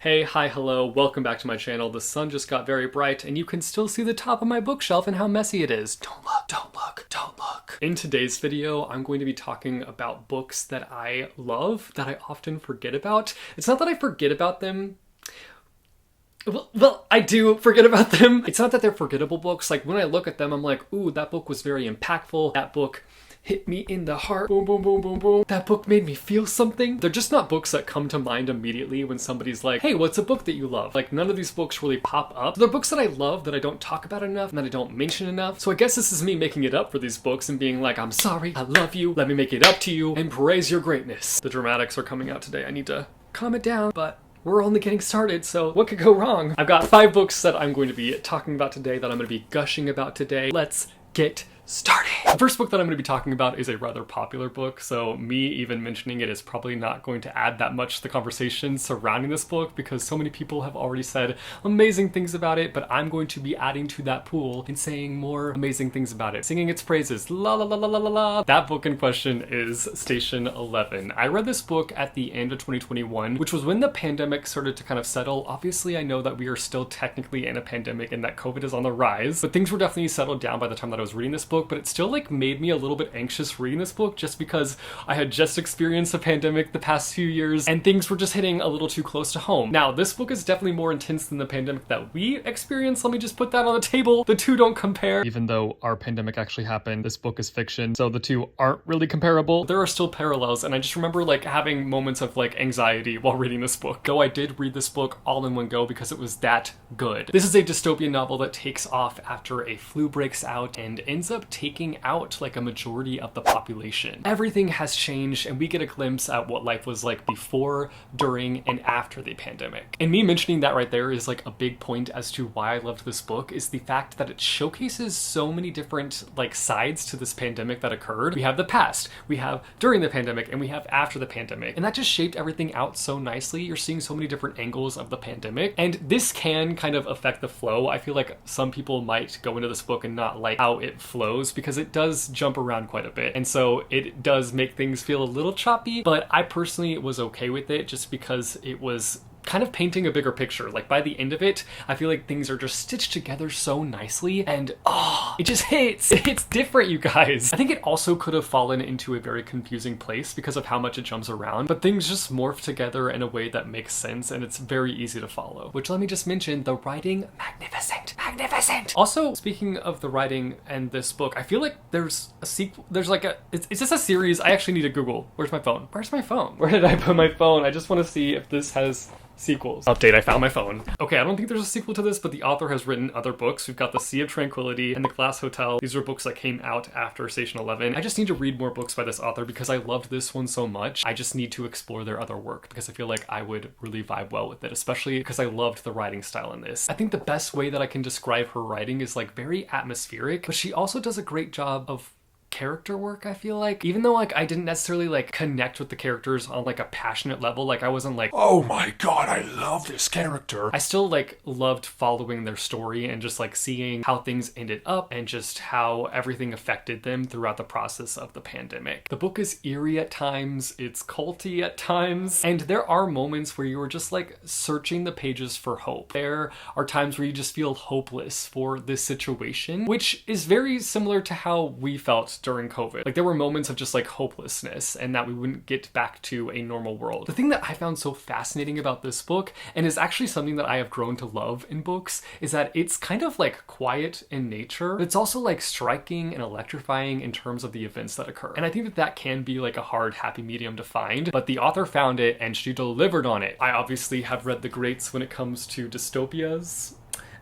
Hey, hi, hello, welcome back to my channel. The sun just got very bright and you can still see the top of my bookshelf and how messy it is. Don't look, don't look, don't look. In today's video, I'm going to be talking about books that I love, that I often forget about. It's not that I forget about them. Well, I do forget about them. It's not that they're forgettable books. Like when I look at them, I'm like, ooh, that book was very impactful. That book hit me in the heart. Boom, boom, boom, boom, boom. That book made me feel something. They're just not books that come to mind immediately when somebody's like, hey, what's a book that you love? Like none of these books really pop up. They're books that I love that I don't talk about enough and that I don't mention enough. So I guess this is me making it up for these books and being like, I'm sorry, I love you, let me make it up to you and praise your greatness. The dramatics are coming out today. I need to calm it down, but we're only getting started, so what could go wrong? I've got 5 books that I'm going to be talking about today, that I'm going to be gushing about today. Let's get started. The first book that I'm going to be talking about is a rather popular book, so me even mentioning it is probably not going to add that much to the conversation surrounding this book because so many people have already said amazing things about it, but I'm going to be adding to that pool and saying more amazing things about it, singing its praises. La la la la la la la. That book in question is Station 11. I read this book at the end of 2021, which was when the pandemic started to kind of settle. Obviously, I know that we are still technically in a pandemic and that COVID is on the rise, but things were definitely settled down by the time that I was reading this book, but it still like made me a little bit anxious reading this book just because I had just experienced a pandemic the past few years and things were just hitting a little too close to home. Now, this book is definitely more intense than the pandemic that we experienced. Let me just put that on the table. The two don't compare. Even though our pandemic actually happened, this book is fiction, so the two aren't really comparable. There are still parallels, and I just remember like having moments of like anxiety while reading this book. Though I did read this book all in one go because it was that good. This is a dystopian novel that takes off after a flu breaks out and ends up taking out like a majority of the population. Everything has changed and we get a glimpse at what life was like before, during, and after the pandemic. And me mentioning that right there is like a big point as to why I loved this book, is the fact that it showcases so many different like sides to this pandemic that occurred. We have the past, we have during the pandemic, and we have after the pandemic. And that just shaped everything out so nicely. You're seeing so many different angles of the pandemic. And this can kind of affect the flow. I feel like some people might go into this book and not like how it flows because it does jump around quite a bit. And so it does make things feel a little choppy, but I personally was okay with it just because it was kind of painting a bigger picture. Like by the end of it, I feel like things are just stitched together so nicely and it just hits. It's different, you guys. I think it also could have fallen into a very confusing place because of how much it jumps around, but things just morph together in a way that makes sense and it's very easy to follow. Which, let me just mention, the writing, magnificent, magnificent. Also, speaking of the writing and this book, I feel like there's a sequel, there's like is this a series? I actually need to Google. Where's my phone? Where's my phone? Where did I put my phone? I just want to see if this has sequels. Update, I found my phone. Okay, I don't think there's a sequel to this, but the author has written other books. We've got The Sea of Tranquility and The Glass Hotel. These are books that came out after Station 11. I just need to read more books by this author because I loved this one so much. I just need to explore their other work because I feel like I would really vibe well with it, especially because I loved the writing style in this. I think the best way that I can describe her writing is like very atmospheric, but she also does a great job of character work. I feel like, even though like I didn't necessarily like connect with the characters on like a passionate level, like I wasn't like, oh my god, I love this character, I still like loved following their story and just like seeing how things ended up and just how everything affected them throughout the process of the pandemic. The book is eerie at times, it's culty at times, and there are moments where you are just like searching the pages for hope. There are times where you just feel hopeless for this situation, which is very similar to how we felt during COVID. Like there were moments of just like hopelessness and that we wouldn't get back to a normal world. The thing that I found so fascinating about this book, and is actually something that I have grown to love in books, is that it's kind of like quiet in nature, but it's also like striking and electrifying in terms of the events that occur. And I think that that can be like a hard, happy medium to find, but the author found it and she delivered on it. I obviously have read the greats when it comes to dystopias.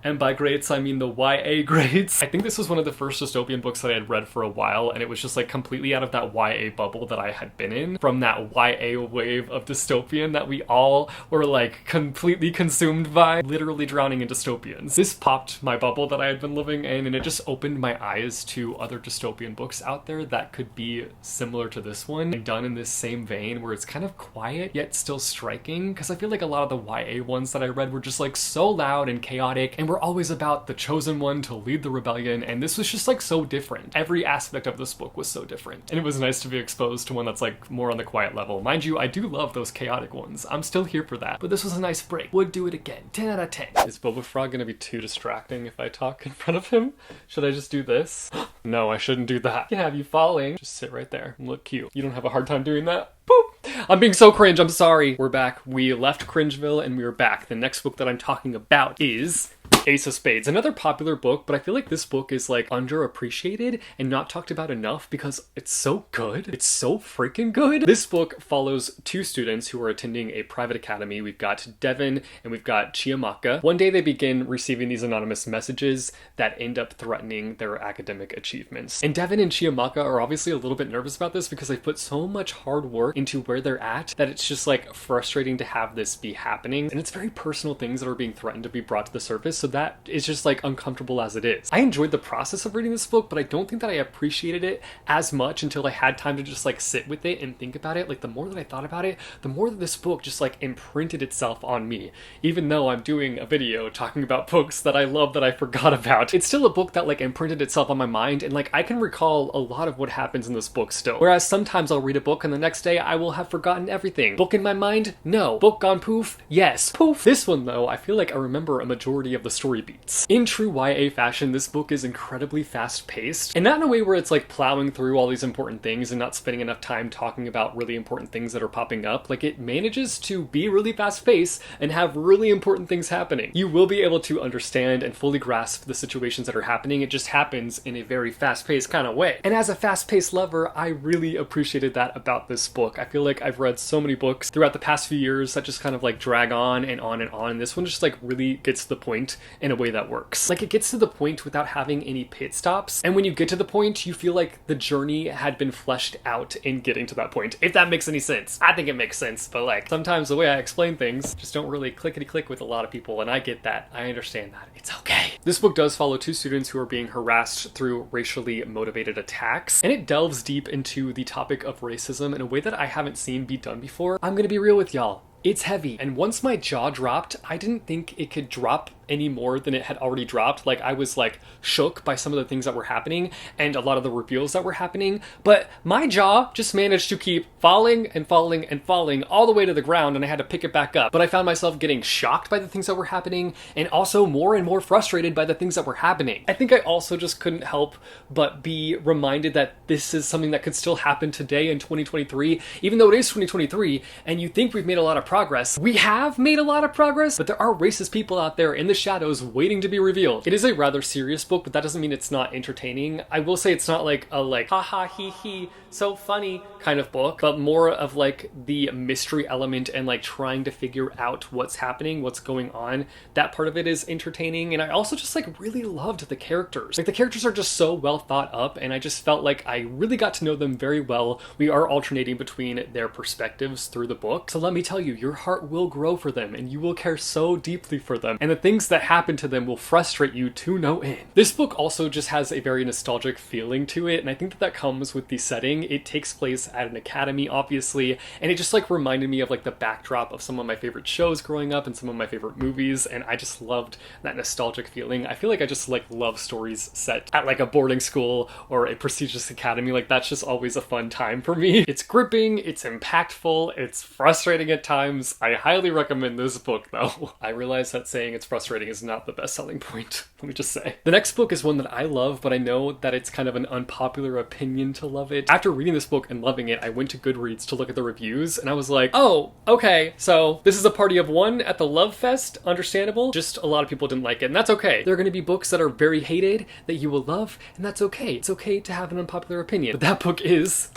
And by greats, I mean the YA greats. I think this was one of the first dystopian books that I had read for a while, and it was just like completely out of that YA bubble that I had been in, from that YA wave of dystopian that we all were like completely consumed by, literally drowning in dystopians. This popped my bubble that I had been living in, and it just opened my eyes to other dystopian books out there that could be similar to this one and done in this same vein where it's kind of quiet yet still striking, because I feel like a lot of the YA ones that I read were just like so loud and chaotic, and and we're always about the chosen one to lead the rebellion, and this was just like so different. Every aspect of this book was so different, and it was nice to be exposed to one that's like more on the quiet level. Mind you, I do love those chaotic ones. I'm still here for that, but this was a nice break. Would do it again. 10 out of 10. Is Boba Frog gonna be too distracting if I talk in front of him? Should I just do this? No, I shouldn't do that. I can have you falling. Just sit right there and look cute. You don't have a hard time doing that? Boop! I'm being so cringe, I'm sorry. We're back. We left Cringeville and we are back. The next book that I'm talking about is Ace of Spades, another popular book, but I feel like this book is like underappreciated and not talked about enough because it's so good. It's so freaking good. This book follows two students who are attending a private academy. We've got Devin and we've got Chiamaka. One day they begin receiving these anonymous messages that end up threatening their academic achievements. And Devin and Chiamaka are obviously a little bit nervous about this because they've put so much hard work into where they're at that it's just like frustrating to have this be happening. And it's very personal things that are being threatened to be brought to the surface. So that is just like uncomfortable as it is. I enjoyed the process of reading this book, but I don't think that I appreciated it as much until I had time to just like sit with it and think about it. Like the more that I thought about it, the more that this book just like imprinted itself on me. Even though I'm doing a video talking about books that I love that I forgot about, it's still a book that like imprinted itself on my mind, and like I can recall a lot of what happens in this book still. Whereas sometimes I'll read a book and the next day I will have forgotten everything. Book in my mind? No. Book gone poof? Yes. Poof. This one though, I feel like I remember a majority of the story beats. In true YA fashion, this book is incredibly fast-paced, and not in a way where it's like plowing through all these important things and not spending enough time talking about really important things that are popping up. Like it manages to be really fast-paced and have really important things happening. You will be able to understand and fully grasp the situations that are happening. It just happens in a very fast-paced kind of way. And as a fast-paced lover, I really appreciated that about this book. I feel like I've read so many books throughout the past few years that just kind of like drag on and on and on. And this one just like really gets to the point in a way that works. Like it gets to the point without having any pit stops. And when you get to the point, you feel like the journey had been fleshed out in getting to that point. If that makes any sense. I think it makes sense, but like sometimes the way I explain things just don't really clickety-click with a lot of people, and I get that. I understand that. It's okay. This book does follow two students who are being harassed through racially motivated attacks, and it delves deep into the topic of racism in a way that I haven't seen be done before. I'm gonna be real with y'all. It's heavy, and once my jaw dropped, I didn't think it could drop any more than it had already dropped. Like I was like shook by some of the things that were happening and a lot of the reveals that were happening, but my jaw just managed to keep falling and falling and falling all the way to the ground, and I had to pick it back up. But I found myself getting shocked by the things that were happening and also more and more frustrated by the things that were happening. I think I also just couldn't help but be reminded that this is something that could still happen today in 2023, even though it is 2023 and you think we've made a lot of progress. We have made a lot of progress, but there are racist people out there in the shadows waiting to be revealed. It is a rather serious book, but that doesn't mean it's not entertaining. I will say it's not like a like haha hee hee so funny kind of book, but more of like the mystery element and like trying to figure out what's happening, what's going on. That part of it is entertaining, and I also just like really loved the characters. Like the characters are just so well thought up, and I just felt like I really got to know them very well. We are alternating between their perspectives through the book, so let me tell you, your heart will grow for them and you will care so deeply for them, and the things that happen to them will frustrate you to no end. This book also just has a very nostalgic feeling to it, and I think that that comes with the setting. It takes place at an academy, obviously, and it just like reminded me of like the backdrop of some of my favorite shows growing up and some of my favorite movies, and I just loved that nostalgic feeling. I feel like I just like love stories set at like a boarding school or a prestigious academy. Like that's just always a fun time for me. It's gripping, it's impactful, it's frustrating at times. I highly recommend this book though. I realize that saying it's frustrating is not the best selling point, let me just say. The next book is one that I love, but I know that it's kind of an unpopular opinion to love it. After reading this book and loving it, I went to Goodreads to look at the reviews, and I was like, oh, okay, so this is a party of one at the Love Fest, understandable. Just a lot of people didn't like it, and that's okay. There are going to be books that are very hated that you will love, and that's okay. It's okay to have an unpopular opinion. But that book is...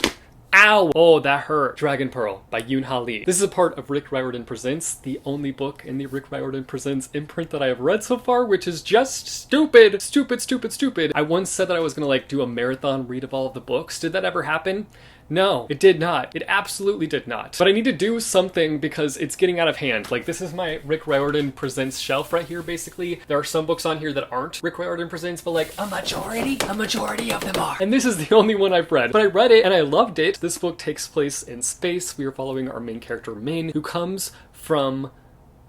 Ow! Oh, that hurt. Dragon Pearl by Yoon Ha Lee. This is a part of Rick Riordan Presents, the only book in the Rick Riordan Presents imprint that I have read so far, which is just stupid. Stupid, stupid, stupid. I once said that I was gonna like do a marathon read of all of the books. Did that ever happen? No, it did not. It absolutely did not. But I need to do something because it's getting out of hand. Like, this is my Rick Riordan Presents shelf right here, basically. There are some books on here that aren't Rick Riordan Presents, but like a majority of them are. And this is the only one I've read. But I read it and I loved it. This book takes place in space. We are following our main character, Min, who comes from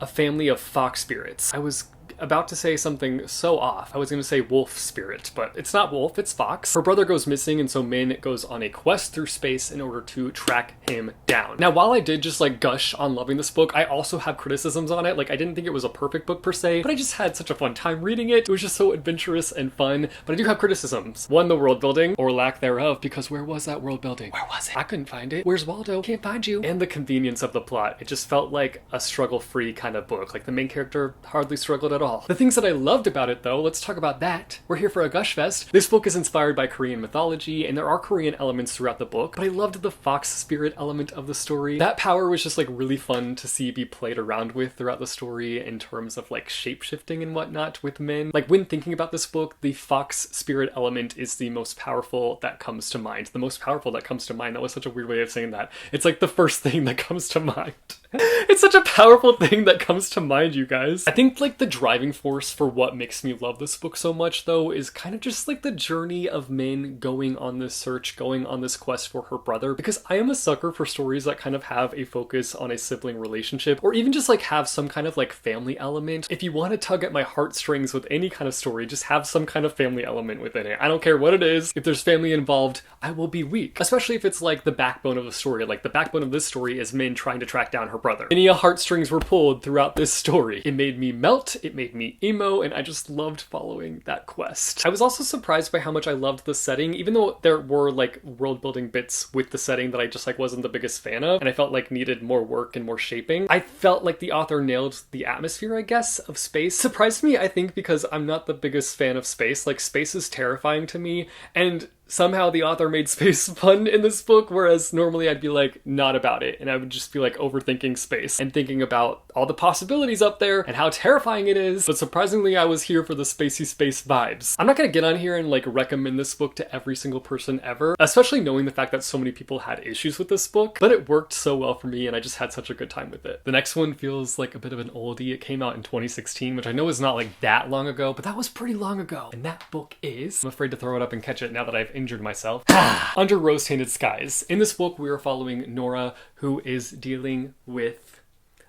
a family of fox spirits. I was about to say something so off. I was going to say wolf spirit, but it's not wolf, it's fox. Her brother goes missing, and so Min goes on a quest through space in order to track him down. Now, while I did just like gush on loving this book, I also have criticisms on it. Like, I didn't think it was a perfect book per se, but I just had such a fun time reading it. It was just so adventurous and fun, but I do have criticisms. One, the world building, or lack thereof, because where was that world building? Where was it? I couldn't find it. Where's Waldo? Can't find you. And the convenience of the plot. It just felt like a struggle-free kind of book. Like, the main character hardly struggled at all. The things that I loved about it, though, let's talk about that. We're here for a gush fest. This book is inspired by Korean mythology, and there are Korean elements throughout the book, but I loved the fox spirit element of the story. That power was just like really fun to see be played around with throughout the story in terms of like shape-shifting and whatnot with Min. Like, when thinking about this book, the fox spirit element is the most powerful that comes to mind. The most powerful that comes to mind. That was such a weird way of saying that. It's like the first thing that comes to mind. It's such a powerful thing that comes to mind, you guys. I think like the driving force for what makes me love this book so much, though, is kind of just like the journey of Min going on this search, going on this quest for her brother, because I am a sucker for stories that kind of have a focus on a sibling relationship, or even just like have some kind of like family element. If you want to tug at my heartstrings with any kind of story, just have some kind of family element within it. I don't care what it is. If there's family involved, I will be weak, especially if it's like the backbone of the story. Like, the backbone of this story is Min trying to track down her brother. Many heartstrings were pulled throughout this story. It made me melt, it made me emo, and I just loved following that quest. I was also surprised by how much I loved the setting, even though there were like world building bits with the setting that I just like wasn't the biggest fan of, and I felt like needed more work and more shaping. I felt like the author nailed the atmosphere, I guess, of space. Surprised me, I think, because I'm not the biggest fan of space. Like, space is terrifying to me, and somehow the author made space fun in this book, whereas normally I'd be like, not about it, and I would just be like overthinking space and thinking about all the possibilities up there and how terrifying it is. But surprisingly, I was here for the spacey space vibes. I'm not gonna get on here and like recommend this book to every single person ever, especially knowing the fact that so many people had issues with this book, but it worked so well for me and I just had such a good time with it. The next one feels like a bit of an oldie. It came out in 2016, which I know is not like that long ago, but that was pretty long ago. And that book is, I'm afraid to throw it up and catch it now that I've injured myself. Under Rose-Tainted Skies. In this book, we are following Nora, who is dealing with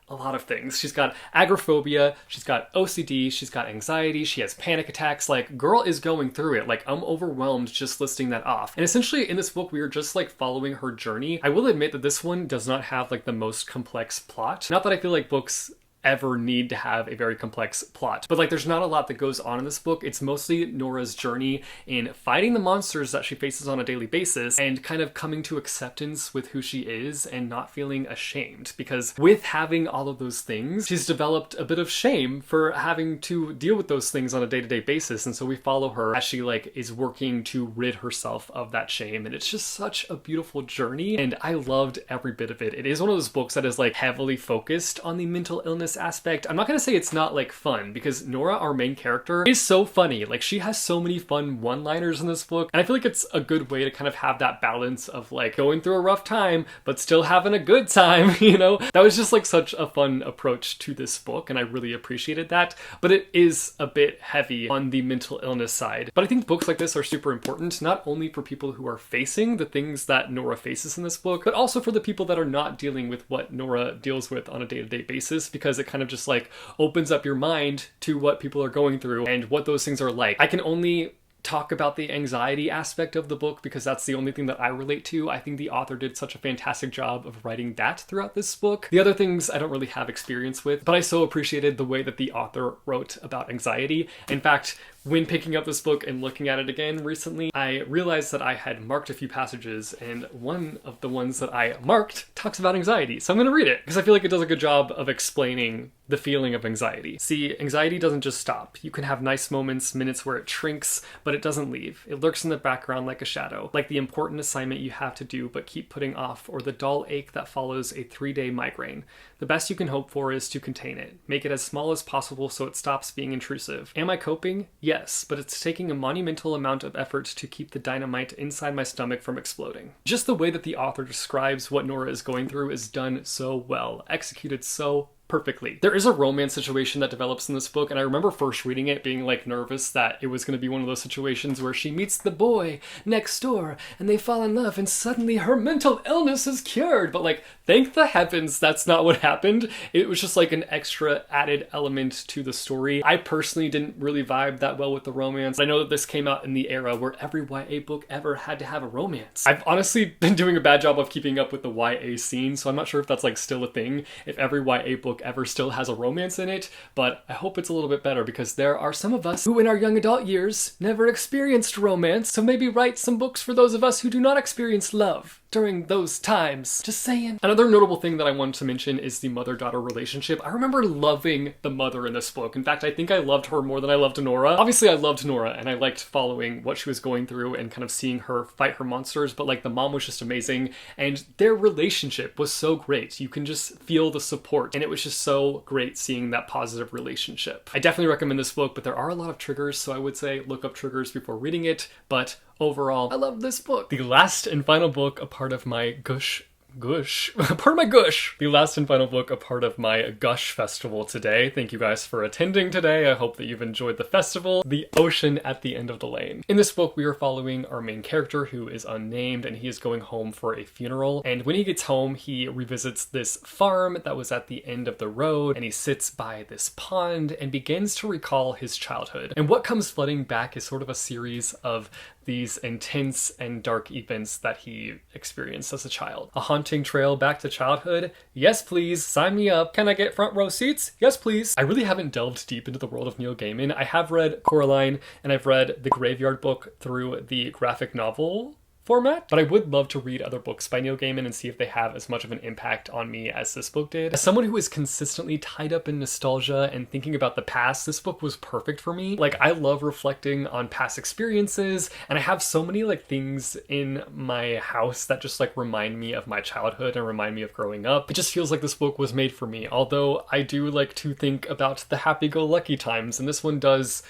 a lot of things. She's got agoraphobia, she's got OCD, she's got anxiety, she has panic attacks. Like, girl is going through it. Like, I'm overwhelmed just listing that off. And essentially in this book, we are just like following her journey. I will admit that this one does not have like the most complex plot. Not that I feel like books ever need to have a very complex plot, but like, there's not a lot that goes on in this book. It's mostly Nora's journey in fighting the monsters that she faces on a daily basis and kind of coming to acceptance with who she is and not feeling ashamed, because with having all of those things, she's developed a bit of shame for having to deal with those things on a day-to-day basis. And so we follow her as she like is working to rid herself of that shame, and it's just such a beautiful journey, and I loved every bit of it. It is one of those books that is like heavily focused on the mental illness aspect. I'm not gonna say it's not like fun, because Nora, our main character, is so funny. Like, she has so many fun one-liners in this book, and I feel like it's a good way to kind of have that balance of like going through a rough time but still having a good time, you know? That was just like such a fun approach to this book, and I really appreciated that. But it is a bit heavy on the mental illness side. But I think books like this are super important, not only for people who are facing the things that Nora faces in this book, but also for the people that are not dealing with what Nora deals with on a day-to-day basis, because it kind of just like opens up your mind to what people are going through and what those things are like. I can only talk about the anxiety aspect of the book because that's the only thing that I relate to. I think the author did such a fantastic job of writing that throughout this book. The other things I don't really have experience with, but I so appreciated the way that the author wrote about anxiety. In fact, when picking up this book and looking at it again recently, I realized that I had marked a few passages, and one of the ones that I marked talks about anxiety. So I'm going to read it because I feel like it does a good job of explaining the feeling of anxiety. See, anxiety doesn't just stop. You can have nice moments, minutes where it shrinks, but it doesn't leave. It lurks in the background like a shadow, like the important assignment you have to do but keep putting off, or the dull ache that follows a 3-day migraine. The best you can hope for is to contain it. Make it as small as possible so it stops being intrusive. Am I coping? Yes, but it's taking a monumental amount of effort to keep the dynamite inside my stomach from exploding. Just the way that the author describes what Nora is going through is done so well, executed so perfectly. There is a romance situation that develops in this book, and I remember first reading it being like nervous that it was going to be one of those situations where she meets the boy next door and they fall in love and suddenly her mental illness is cured. But like, thank the heavens that's not what happened. It was just like an extra added element to the story. I personally didn't really vibe that well with the romance. I know that this came out in the era where every YA book ever had to have a romance. I've honestly been doing a bad job of keeping up with the YA scene, so I'm not sure if that's like still a thing, if every YA book ever still has a romance in it, but I hope it's a little bit better because there are some of us who in our young adult years never experienced romance, so maybe write some books for those of us who do not experience love during those times. Just saying. Another notable thing that I wanted to mention is the mother-daughter relationship. I remember loving the mother in this book. In fact, I think I loved her more than I loved Nora. Obviously, I loved Nora and I liked following what she was going through and kind of seeing her fight her monsters, but like the mom was just amazing and their relationship was so great. You can just feel the support and it was just so great seeing that positive relationship. I definitely recommend this book, but there are a lot of triggers, so I would say look up triggers before reading it, but overall, I love this book. The last and final book, a part of my gush. The last and final book, a part of my Gush Festival today. Thank you guys for attending today. I hope that you've enjoyed the festival. The Ocean at the End of the Lane. In this book, we are following our main character who is unnamed and he is going home for a funeral. And when he gets home, he revisits this farm that was at the end of the road and he sits by this pond and begins to recall his childhood. And what comes flooding back is sort of a series of these intense and dark events that he experienced as a child. A haunting trail back to childhood? Yes, please. Sign me up. Can I get front row seats? Yes, please. I really haven't delved deep into the world of Neil Gaiman. I have read Coraline and I've read the Graveyard Book through the graphic novel format, but I would love to read other books by Neil Gaiman and see if they have as much of an impact on me as this book did. As someone who is consistently tied up in nostalgia and thinking about the past, this book was perfect for me. Like, I love reflecting on past experiences, and I have so many like things in my house that just like remind me of my childhood and remind me of growing up. It just feels like this book was made for me, although I do like to think about the happy-go-lucky times, and this one does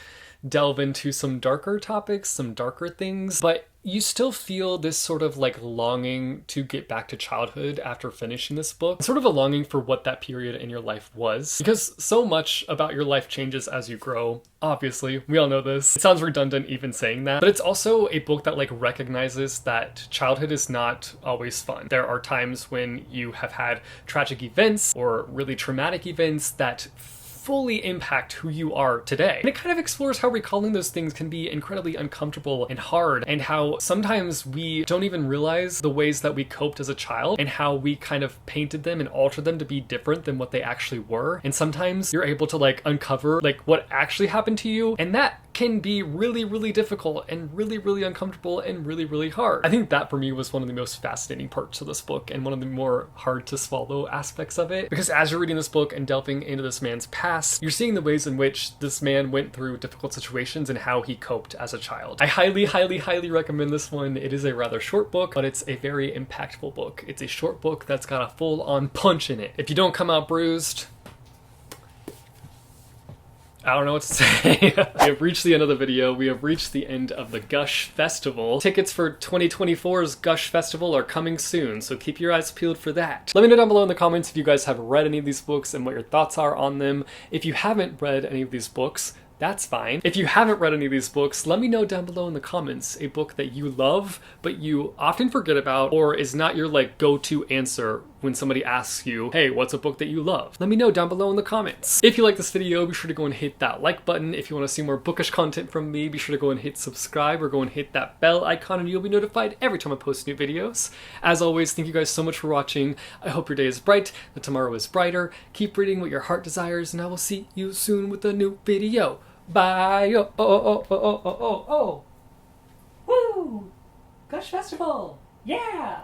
delve into some darker topics, some darker things, but you still feel this sort of like longing to get back to childhood after finishing this book. Sort of a longing for what that period in your life was. Because so much about your life changes as you grow. Obviously, we all know this. It sounds redundant even saying that. But it's also a book that like recognizes that childhood is not always fun. There are times when you have had tragic events or really traumatic events that fully impact who you are today. And it kind of explores how recalling those things can be incredibly uncomfortable and hard, and how sometimes we don't even realize the ways that we coped as a child and how we kind of painted them and altered them to be different than what they actually were. And sometimes you're able to like uncover like what actually happened to you, and that can be really, really difficult and really, really uncomfortable and really, really hard. I think that for me was one of the most fascinating parts of this book and one of the more hard to swallow aspects of it. Because as you're reading this book and delving into this man's past, you're seeing the ways in which this man went through difficult situations and how he coped as a child. I highly, highly, highly recommend this one. It is a rather short book, but it's a very impactful book. It's a short book that's got a full-on punch in it. If you don't come out bruised, I don't know what to say. We have reached the end of the video. We have reached the end of the Gush Festival. Tickets for 2024's Gush Festival are coming soon, so keep your eyes peeled for that. Let me know down below in the comments if you guys have read any of these books and what your thoughts are on them. If you haven't read any of these books, that's fine. If you haven't read any of these books, let me know down below in the comments a book that you love, but you often forget about, or is not your like go-to answer when somebody asks you, hey, what's a book that you love? Let me know down below in the comments. If you like this video, be sure to go and hit that like button. If you want to see more bookish content from me, be sure to go and hit subscribe or go and hit that bell icon and you'll be notified every time I post new videos. As always, thank you guys so much for watching. I hope your day is bright, that tomorrow is brighter. Keep reading what your heart desires, and I will see you soon with a new video. Bye. Oh. Woo! Gush Festival. Yeah.